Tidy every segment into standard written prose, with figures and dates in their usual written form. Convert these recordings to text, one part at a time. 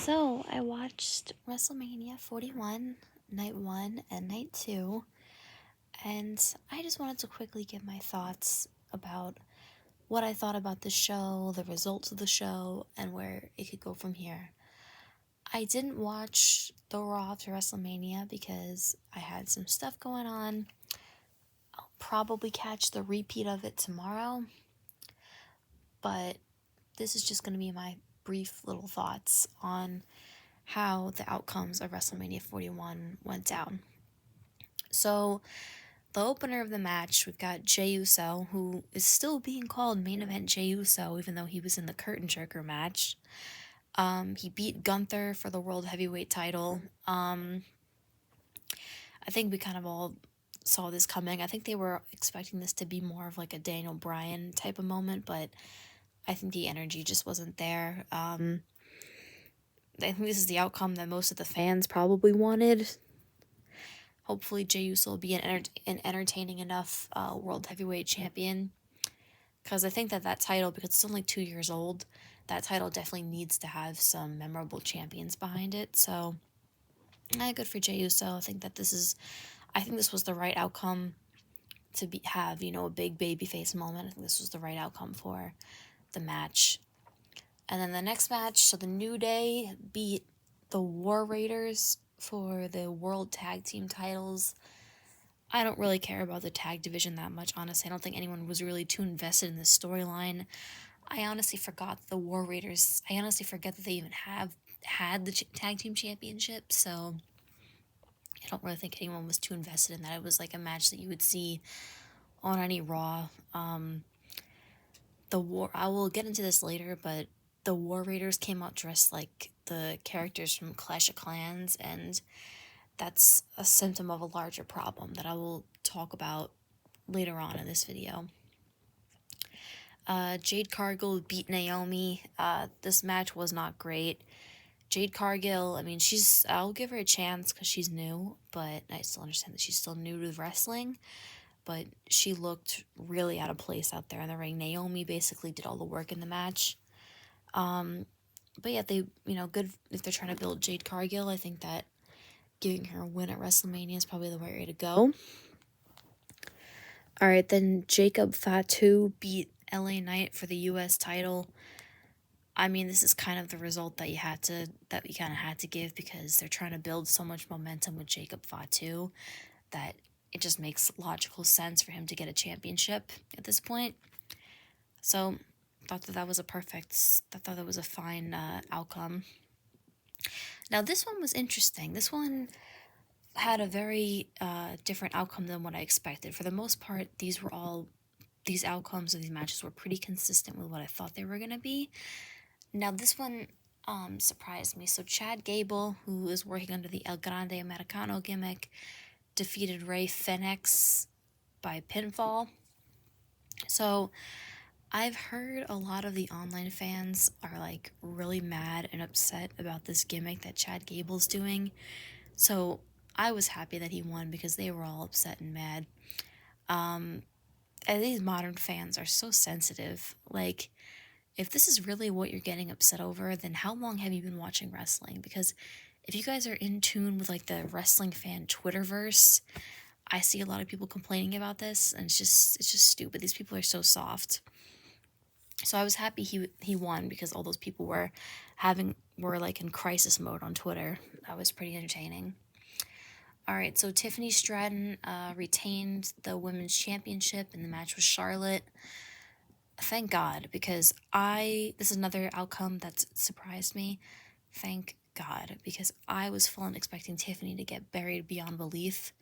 So, I watched WrestleMania 41, Night 1 and Night 2, and I just wanted to quickly give my thoughts about what I thought about the show, the results of the show, and where it could go from here. I didn't watch the Raw after WrestleMania because I had some stuff going on. I'll probably catch the repeat of it tomorrow, but this is just going to be my brief little thoughts on how the outcomes of WrestleMania 41 went down. So, the opener of the match, we've got Jey Uso, who is still being called Main Event Jey Uso, even though he was in the Curtain Jerker match. He beat Gunther for the World Heavyweight title. I think we kind of all saw this coming. I think they were expecting this to be more of like a Daniel Bryan type of moment, but I think the energy just wasn't there. I think this is the outcome that most of the fans probably wanted. Hopefully, Jey Uso will be an entertaining enough World Heavyweight Champion. Because I think that title, because it's only 2 years old, that title definitely needs to have some memorable champions behind it. So, good for Jey Uso. I think this was the right outcome to have a big babyface moment. I think this was the right outcome for the match. And then the next match, so the New Day beat the War Raiders for the World Tag Team titles. I don't really care about the tag division that much, honestly. I don't think anyone was really too invested in this storyline. I honestly forgot the War Raiders. I honestly forget that they even had the tag team championship, so I don't really think anyone was too invested in that. It was like a match that you would see on any Raw. I will get into this later, but the War Raiders came out dressed like the characters from Clash of Clans, and that's a symptom of a larger problem that I will talk about later on in this video. Jade Cargill beat Naomi. This match was not great. Jade Cargill, I'll give her a chance because she's new, but I still understand that she's still new to wrestling. But she looked really out of place out there in the ring. Naomi basically did all the work in the match. But yeah, good if they're trying to build Jade Cargill. I think that giving her a win at WrestleMania is probably the right way to go. Alright, then Jacob Fatu beat LA Knight for the US title. This is kind of the result that we kind of had to give because they're trying to build so much momentum with Jacob Fatu that it just makes logical sense for him to get a championship at this point. So, I thought that was a fine outcome. Now, this one was interesting. This one had a very different outcome than what I expected. For the most part, these outcomes of these matches were pretty consistent with what I thought they were going to be. Now, this one surprised me. So, Chad Gable, who is working under the El Grande Americano gimmick, defeated Rey Fenix by pinfall. So, I've heard a lot of the online fans are like really mad and upset about this gimmick that Chad Gable's doing. So, I was happy that he won because they were all upset and mad. And these modern fans are so sensitive. Like, if this is really what you're getting upset over, then how long have you been watching wrestling? Because if you guys are in tune with like the wrestling fan Twitterverse, I see a lot of people complaining about this, and it's just stupid. These people are so soft. So I was happy he won because all those people were like in crisis mode on Twitter. That was pretty entertaining. Alright, so Tiffany Stratton retained the women's championship in the match with Charlotte. Thank God, because this is another outcome that surprised me. Thank God, because I was full on expecting Tiffany to get buried beyond belief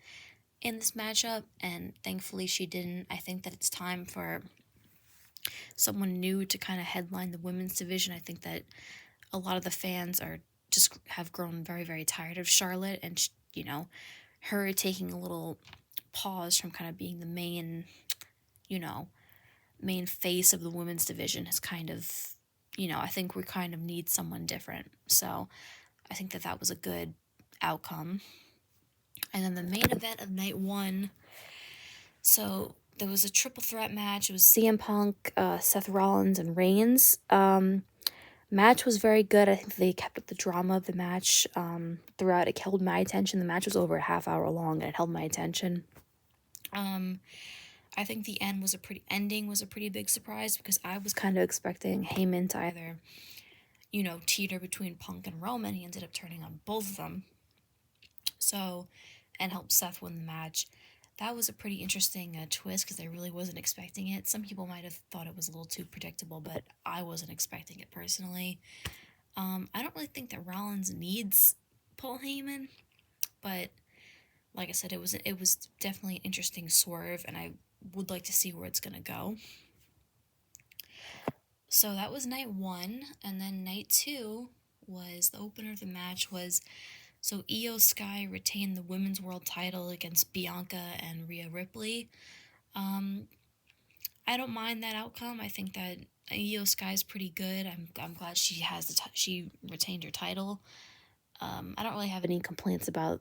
in this matchup, and thankfully she didn't. I think that it's time for someone new to kind of headline the women's division. I think that a lot of the fans have grown very, very tired of Charlotte, and her taking a little pause from kind of being the main face of the women's division has kind of, I think we kind of need someone different. So I think that was a good outcome. And then the main event of night 1, so there was a triple threat match. It was CM Punk, Seth Rollins, and Reigns. Match was very good. I think they kept up the drama of the match throughout. It held my attention. The match was over a half hour long, and it held my attention. I think the ending was a pretty big surprise because I was kind of expecting Heyman to either, teeter between Punk and Roman. He ended up turning on both of them. So, and helped Seth win the match. That was a pretty interesting twist because I really wasn't expecting it. Some people might have thought it was a little too predictable, but I wasn't expecting it personally. I don't really think that Rollins needs Paul Heyman, but like I said, it was definitely an interesting swerve, and I would like to see where it's gonna go. So that was night one, and then night two was the opener of the match was so Io Sky retained the women's world title against Bianca and Rhea Ripley. I don't mind that outcome. I think that Io Sky is pretty good. I'm glad she has she retained her title. I don't really have any complaints about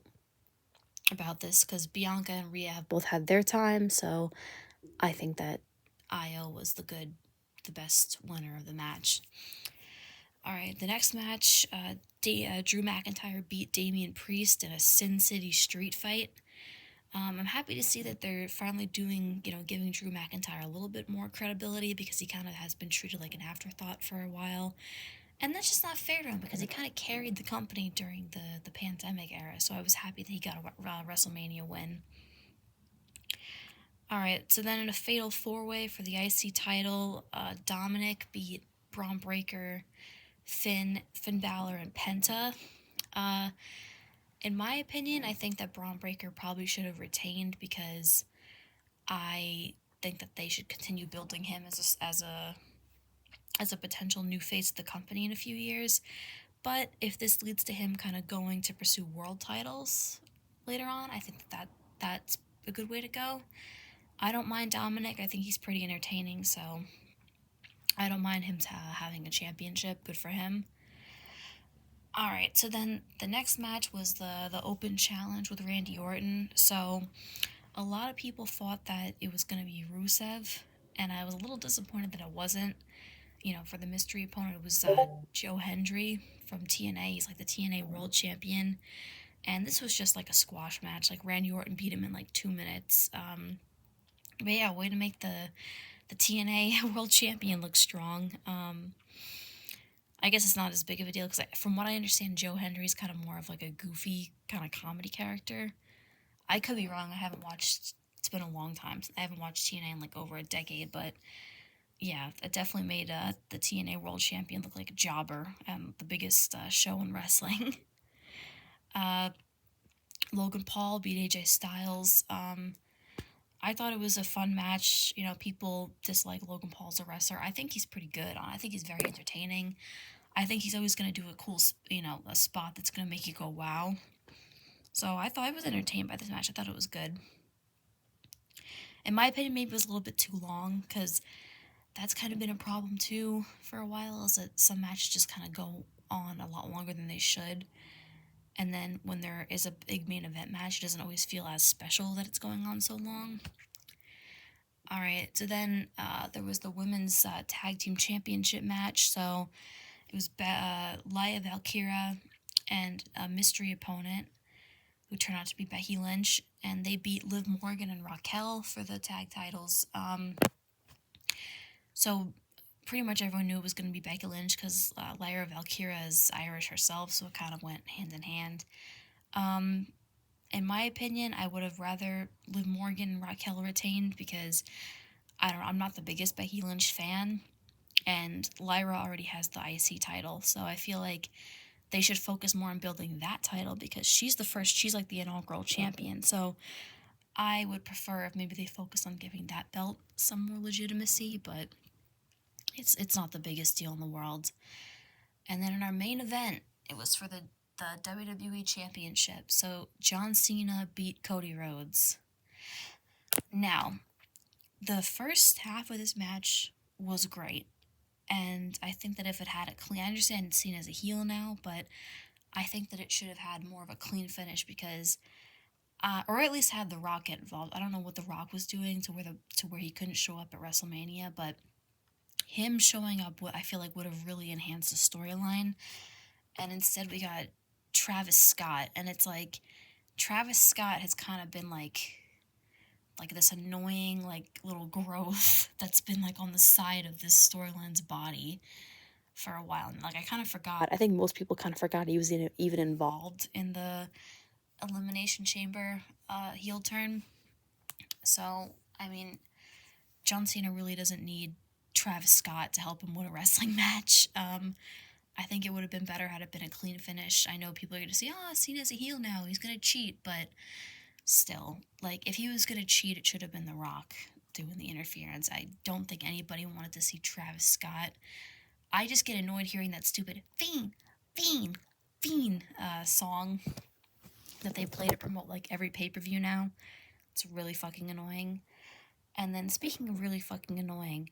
this because Bianca and Rhea have both had their time, so I think that Io was the best winner of the match. All right, the next match, Drew McIntyre beat Damian Priest in a Sin City street fight. I'm happy to see that they're finally doing, giving Drew McIntyre a little bit more credibility because he kind of has been treated like an afterthought for a while. And that's just not fair to him because he kind of carried the company during the pandemic era. So I was happy that he got a WrestleMania win. All right, so then in a fatal four-way for the IC title, Dominic beat Braun Breaker, Finn Balor, and Penta. In my opinion, I think that Braun Breaker probably should have retained because I think that they should continue building him as a potential new face of the company in a few years. But if this leads to him kind of going to pursue world titles later on, I think that's a good way to go. I don't mind Dominic. I think he's pretty entertaining, so I don't mind him having a championship. Good for him. All right, so then the next match was the Open Challenge with Randy Orton. So a lot of people thought that it was going to be Rusev, and I was a little disappointed that it wasn't. For the mystery opponent, it was Joe Hendry from TNA. He's like the TNA World Champion, and this was just like a squash match. Like Randy Orton beat him in like 2 minutes. But yeah, way to make the TNA World Champion look strong. I guess it's not as big of a deal because from what I understand, Joe Hendry's kind of more of like a goofy kind of comedy character. I could be wrong. I haven't watched. It's been a long time. I haven't watched TNA in like over a decade, but yeah, it definitely made the TNA World Champion look like a jobber and the biggest show in wrestling. Logan Paul beat AJ Styles. I thought it was a fun match. People dislike Logan Paul as a wrestler. I think he's pretty good. I think he's very entertaining. I think he's always going to do a cool, a spot that's going to make you go, wow. So I thought I was entertained by this match. I thought it was good. In my opinion, maybe it was a little bit too long because that's kind of been a problem too for a while, is that some matches just kind of go on a lot longer than they should. And then when there is a big main event match, it doesn't always feel as special that it's going on so long. All right, so then there was the women's tag team championship match. So it was Laya Valkyria and a mystery opponent who turned out to be Becky Lynch, and they beat Liv Morgan and Raquel for the tag titles. So pretty much everyone knew it was going to be Becky Lynch because Lyra Valkyria is Irish herself, so it kind of went hand in hand. In my opinion, I would have rather Liv Morgan and Raquel retained because I'm not the biggest Becky Lynch fan, and Lyra already has the IC title, so I feel like they should focus more on building that title because she's like the inaugural champion. So I would prefer if maybe they focus on giving that belt some more legitimacy, but it's not the biggest deal in the world. And then in our main event, it was for the WWE Championship. So John Cena beat Cody Rhodes. Now, the first half of this match was great. And I think that if it had a clean, I understand Cena's a heel now, but I think that it should have had more of a clean finish because, or at least had The Rock get involved. I don't know what The Rock was doing to where he couldn't show up at WrestleMania, but him showing up, what I feel like would have really enhanced the storyline. And instead, we got Travis Scott, and it's like Travis Scott has kind of been like this annoying like little growth that's been like on the side of this storyline's body for a while. And like I kind of forgot. I think most people kind of forgot he was even involved in the Elimination Chamber heel turn. So I mean, John Cena really doesn't need Travis Scott to help him win a wrestling match. I think it would have been better had it been a clean finish. I know people are going to say, oh, Cena's a heel now, he's going to cheat, but still, like, if he was going to cheat, it should have been The Rock doing the interference. I don't think anybody wanted to see Travis Scott. I just get annoyed hearing that stupid Fiend, Fiend, Fiend song that they play to promote, like, every pay-per-view now. It's really fucking annoying. And then, speaking of really fucking annoying,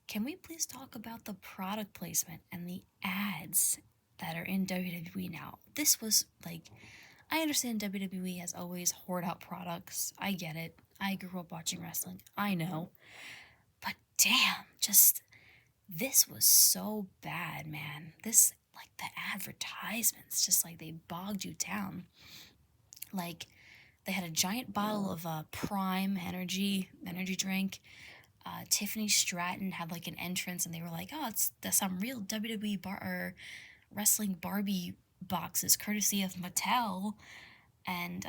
can we please talk about the product placement and the ads that are in WWE now? This was, like, I understand WWE has always hoard out products. I get it. I grew up watching wrestling. I know. But damn, just this was so bad, man. This, like, the advertisements, just like they bogged you down. Like, they had a giant bottle of Prime energy drink. Tiffany Stratton had like an entrance, and they were like, "Oh, it's some real WWE or wrestling Barbie boxes, courtesy of Mattel." And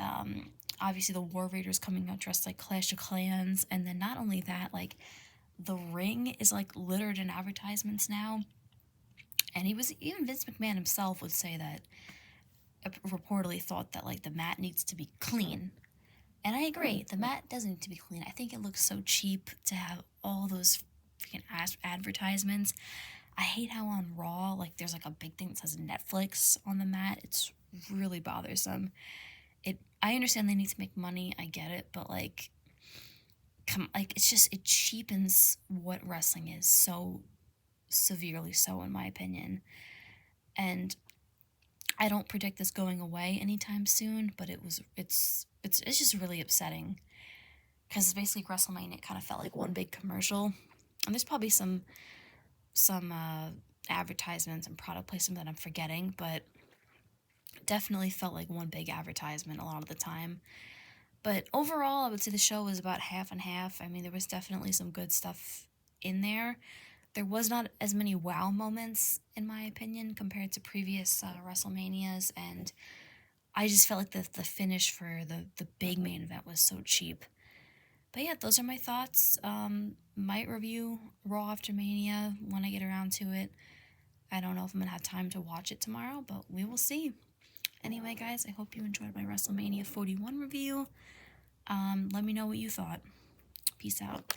obviously, the War Raiders coming out dressed like Clash of Clans, and then not only that, like the ring is like littered in advertisements now. And even Vince McMahon himself would say that reportedly thought that like the mat needs to be clean. And I agree, the mat doesn't need to be clean. I think it looks so cheap to have all those freaking advertisements. I hate how on Raw, like, there's like a big thing that says Netflix on the mat. It's really bothersome. I understand they need to make money, I get it, but like, it cheapens what wrestling is so severely so, in my opinion. And I don't predict this going away anytime soon, but it's just really upsetting because basically WrestleMania kind of felt like one big commercial, and there's probably some advertisements and product placement that I'm forgetting, but definitely felt like one big advertisement a lot of the time. But overall, I would say the show was about half and half. I mean, there was definitely some good stuff in there. There was not as many wow moments, in my opinion, compared to previous WrestleManias, and I just felt like the finish for the big main event was so cheap. But yeah, those are my thoughts. Might review Raw after Mania when I get around to it. I don't know if I'm going to have time to watch it tomorrow, but we will see. Anyway, guys, I hope you enjoyed my WrestleMania 41 review. Let me know what you thought. Peace out.